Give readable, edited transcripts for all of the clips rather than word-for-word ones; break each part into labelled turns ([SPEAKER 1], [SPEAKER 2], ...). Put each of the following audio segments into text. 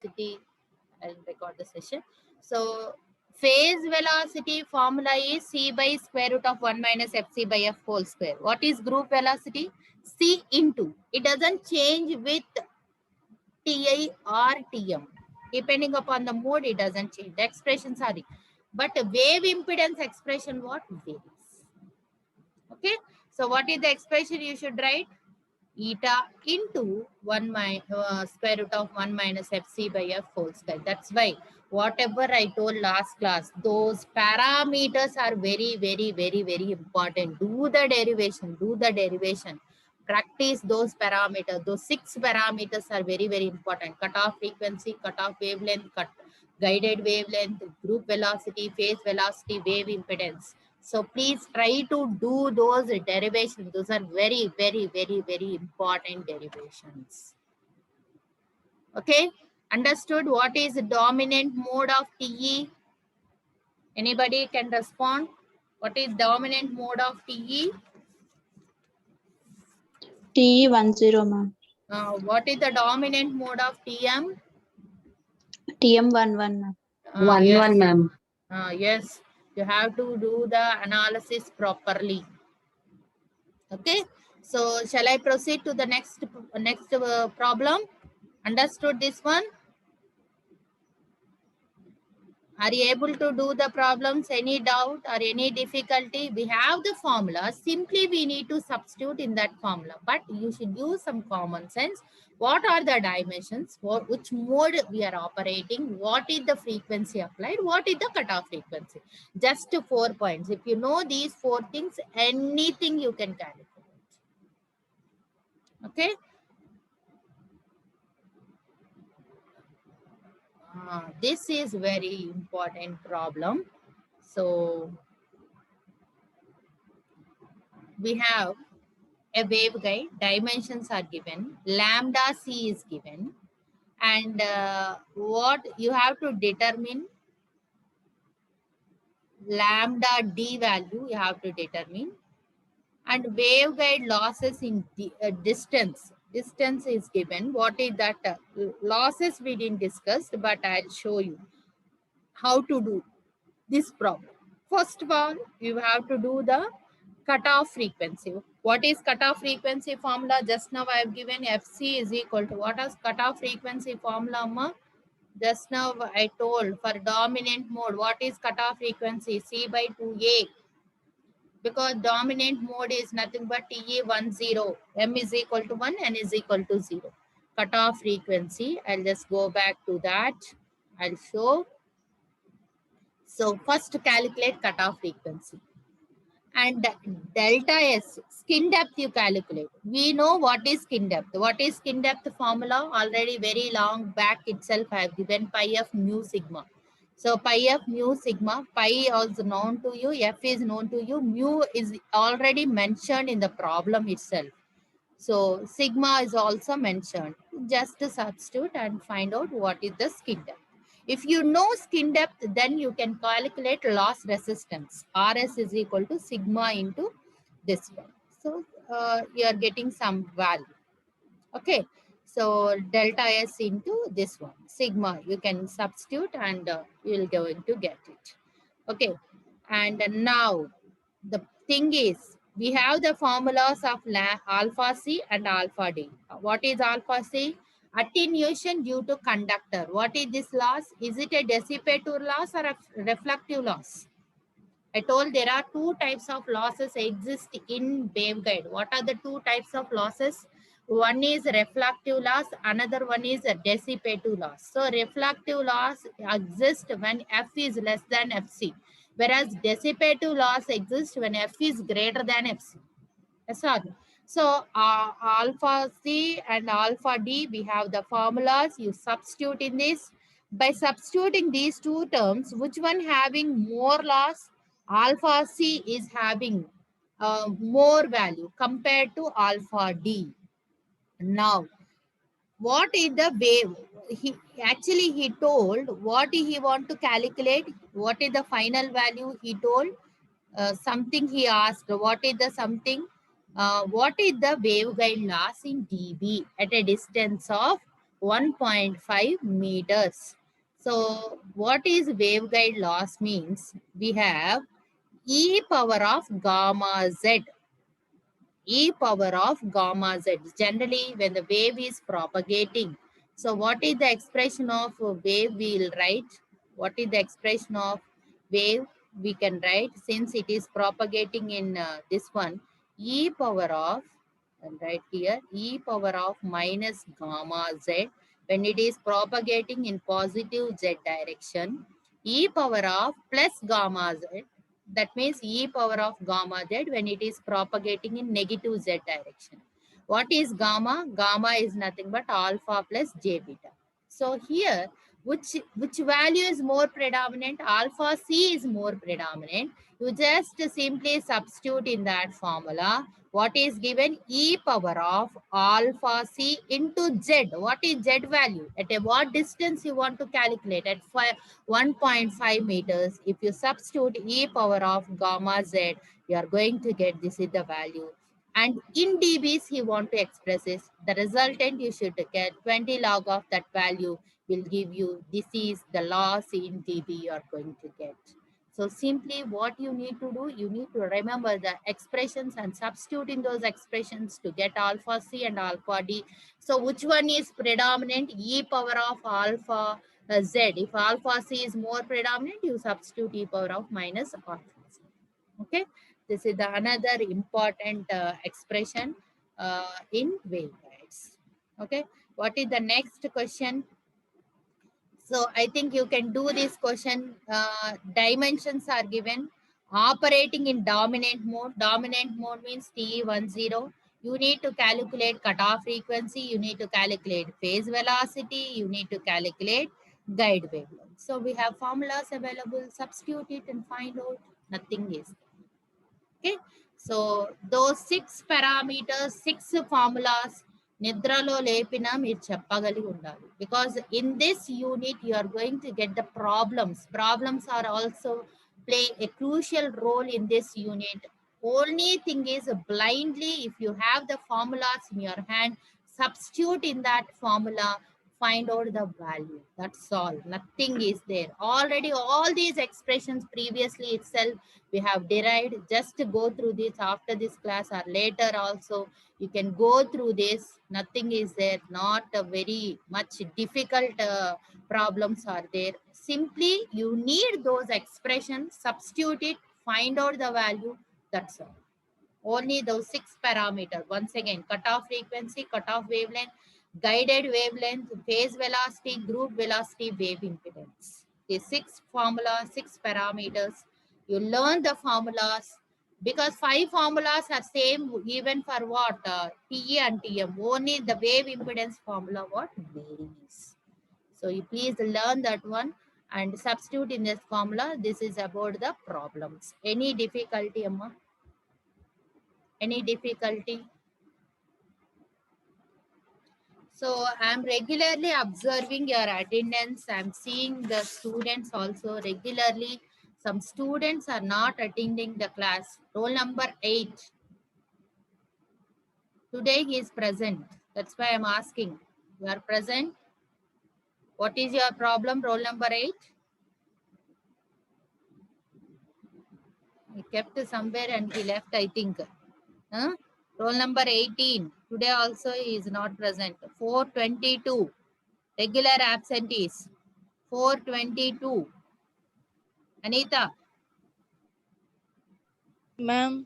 [SPEAKER 1] velocity, I'll record the session. So phase velocity formula is c by square root of 1 minus fc by f whole square. What is group velocity? C into. It doesn't change with Ti or Tm. Depending upon the mode, it doesn't change. The expressions are. But wave impedance expression, what varies? Okay. So what is the expression you should write? Eta into square root of 1 minus fc by f whole square. That's why whatever I told last class, those parameters are very, very, very, very important. Do the derivation. Practice those parameters. Those 6 parameters are very, very important. Cutoff frequency, cutoff wavelength, guided wavelength, group velocity, phase velocity, wave impedance. So please try to do those derivations. Those are very, very, very, very important derivations. Okay, understood what is the dominant mode of TE? Anybody can respond? What is dominant mode of TE?
[SPEAKER 2] TE10, ma'am.
[SPEAKER 1] What is the dominant mode of TM?
[SPEAKER 2] TM11, ma'am.
[SPEAKER 3] 1 ma'am.
[SPEAKER 1] Yes, you have to do the analysis properly. Okay, so shall I proceed to the next problem? Understood this one? Are you able to do the problems? Any doubt or any difficulty? We have the formula. Simply we need to substitute in that formula. But you should use some common sense. What are the dimensions? Which mode we are operating? What is the frequency applied? What is the cutoff frequency? Just 4 points. If you know these 4 things, anything you can calculate. Okay. This is very important problem. So we have a waveguide, dimensions are given, lambda c is given, and what you have to determine, lambda d value you have to determine, and waveguide losses in distance. Distance is given. What is that? Losses we didn't discuss, but I'll show you how to do this problem. First of all, you have to do the cutoff frequency. What is cutoff frequency formula? Just now I have given FC is equal to what is cutoff frequency formula, ma? Just now I told for dominant mode, what is cutoff frequency? C by 2A. Because dominant mode is nothing but TE10. M is equal to 1, N is equal to 0. Cutoff frequency, I'll just go back to that. I'll show. So first calculate cutoff frequency. And delta S, skin depth you calculate. We know what is skin depth. What is skin depth formula? Already very long back itself I have given pi of mu sigma. So pi of mu sigma, pi is known to you, F is known to you, mu is already mentioned in the problem itself. So sigma is also mentioned. Just substitute and find out what is the skin depth. If you know skin depth, then you can calculate loss resistance. RS is equal to sigma into this one. So you are getting some value. Okay. So delta S into this one. Sigma, you can substitute and you will going to get it. Okay. And now the thing is, we have the formulas of alpha C and alpha D. What is alpha C? Attenuation due to conductor. What is this loss? Is it a dissipative loss or a reflective loss? I told there are 2 types of losses exist in waveguide. What are the 2 types of losses? One is reflective loss, another one is a dissipative loss. So reflective loss exists when F is less than FC, whereas dissipative loss exists when F is greater than FC. Yes, sir. So alpha C and alpha D, we have the formulas. You substitute in this. By substituting these 2 terms, which one having more loss? Alpha C is having more value compared to alpha D. Now, what is the wave? He told what he want to calculate. What is the final value? He told something. He asked what is the something. What is the waveguide loss in dB at a distance of 1.5 meters. So what is waveguide loss means? We have e power of gamma z. E power of gamma z. Generally, when the wave is propagating. So what is the expression of wave we will write? What is the expression of wave we can write? Since it is propagating in this one, e power of, and right here, e power of minus gamma z. When it is propagating in positive z direction, e power of plus gamma z. That means e power of gamma z when it is propagating in negative z direction. What is gamma? Gamma is nothing but alpha plus j beta. So here, which value is more predominant? Alpha c is more predominant. You just simply substitute in that formula. What is given? E power of alpha c into z. What is z value? At what distance you want to calculate? At 1.5 meters. If you substitute e power of gamma z, you are going to get this is the value. And in dBs, you want to express this. The resultant you should get 20 log of that value will give you, this is the loss in dB you are going to get. So simply what you need to do, you need to remember the expressions and substitute in those expressions to get alpha C and alpha D. So which one is predominant? E power of alpha Z. If alpha C is more predominant, you substitute e power of minus alpha Z. Okay. This is the another important expression in waveguides. Okay. What is the next question? So I think you can do this question. Dimensions are given. Operating in dominant mode. Dominant mode means TE10. You need to calculate cutoff frequency. You need to calculate phase velocity. You need to calculate guide wavelength. So we have formulas available. Substitute it and find out. Nothing is there. Okay. So those 6 parameters, 6 formulas, నిద్రలో లేపినా మీరు చెప్పగలిగి ఉండాలి. Because in this unit, you are going to get the problems. Problems are also play a crucial role in this unit. Only thing is blindly, if you have the formulas in your hand, substitute in that formula, find out the value. That's all. Nothing is there. Already all these expressions previously itself we have derived. Just go through this after this class or later also. You can go through this. Nothing is there. Not a very much difficult problems are there. Simply you need those expressions, substitute it, find out the value. That's all. Only those 6 parameters. Once again, cutoff frequency, cutoff wavelength, guided wavelength, phase velocity, group velocity, wave impedance. The 6 formulas, 6 parameters. You learn the formulas because 5 formulas are same even for what? TE and TM. Only the wave impedance formula what varies. So you please learn that one and substitute in this formula. This is about the problems. Any difficulty, Amma? Any difficulty? So I'm regularly observing your attendance. I'm seeing the students also regularly. Some students are not attending the class. Roll number 8. Today he is present. That's why I'm asking. You are present? What is your problem? Roll number 8. He kept somewhere and he left, I think. Huh? Roll number 18. Today also he is not present. 422. Regular absentees. 422. Anita.
[SPEAKER 3] Ma'am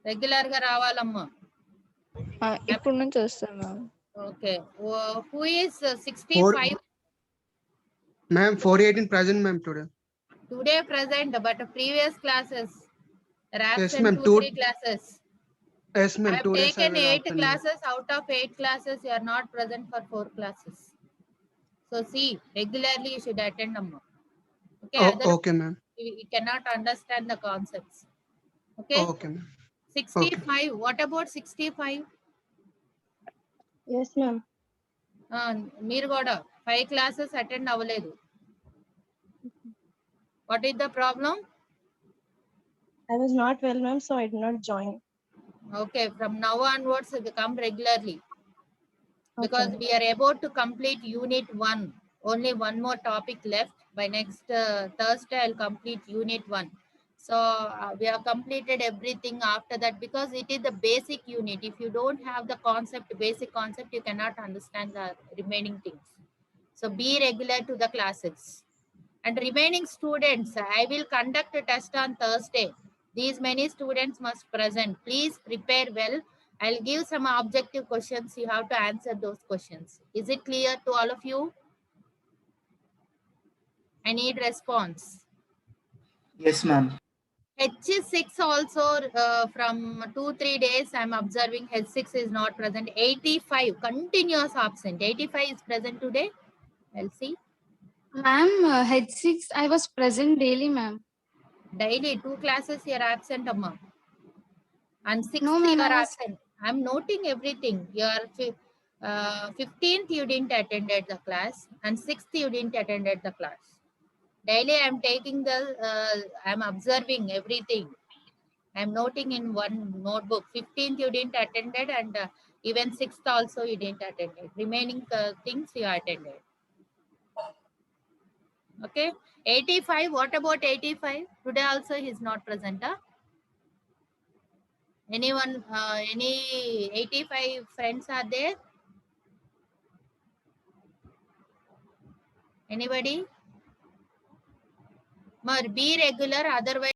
[SPEAKER 1] regular గా రావాలమ్మా.
[SPEAKER 3] ఇప్పుడు నుంచి వస్తాను ma'am.
[SPEAKER 1] Okay. Who is 65?
[SPEAKER 4] Ma'am, 418 present, ma'am, today.
[SPEAKER 1] Today present, but previous classes are
[SPEAKER 4] Yes,
[SPEAKER 1] absent
[SPEAKER 4] ma'am.
[SPEAKER 1] 2-3 classes.
[SPEAKER 4] Yes,
[SPEAKER 1] I
[SPEAKER 4] ma'am.
[SPEAKER 1] have
[SPEAKER 4] 2 days I
[SPEAKER 1] taken
[SPEAKER 4] will
[SPEAKER 1] 8
[SPEAKER 4] absent, ma'am.
[SPEAKER 1] classes. Out of 8 classes, you are not present for 4 classes. So see, regularly you should attend, amma. Okay.
[SPEAKER 4] Oh,
[SPEAKER 1] Otherwise,
[SPEAKER 4] okay, ma'am.
[SPEAKER 1] you cannot understand the concepts. Okay.
[SPEAKER 4] Okay, ma'am.
[SPEAKER 1] 65. What about 65?
[SPEAKER 5] Yes, ma'am.
[SPEAKER 1] మీరు కూడా 5 classes attend అవ్వలేదు. What is the problem?
[SPEAKER 5] I was not well, ma'am, so I did not join.
[SPEAKER 1] Okay, from now onwards, you come regularly. because
[SPEAKER 5] Okay.
[SPEAKER 1] we are about to complete unit 1. Only one more topic left. By next Thursday, I'll complete unit 1. So we have completed everything after that because it is the basic unit. If you don't have the concept, basic concept, you cannot understand the remaining things. So be regular to the classes. And remaining students, I will conduct a test on Thursday. These many students must present. Please prepare well. I'll give some objective questions. You have to answer those questions. Is it clear to all of you? I need response.
[SPEAKER 6] Yes, ma'am.
[SPEAKER 1] H6 also from 2-3 days I'm observing H6 is not present. 85 continuous absent. 85 is present today. I'll see.
[SPEAKER 7] Ma'am, H6, I was present daily, ma'am.
[SPEAKER 1] Daily 2 classes you're absent, Amma. And 6th
[SPEAKER 7] No, ma'am,
[SPEAKER 1] you are
[SPEAKER 7] I was.
[SPEAKER 1] absent. I'm noting everything. Your 15th you didn't attended the class and 6th you didn't attended the class. Daily I'm taking the, I'm observing everything. I'm noting in one notebook. 15th you didn't attended and even 6th also you didn't attended. Remaining things you attended. Okay. 85, what about 85? Today also he is not present. Huh? Anyone, any 85 friends are there? Anybody? Be regular, otherwise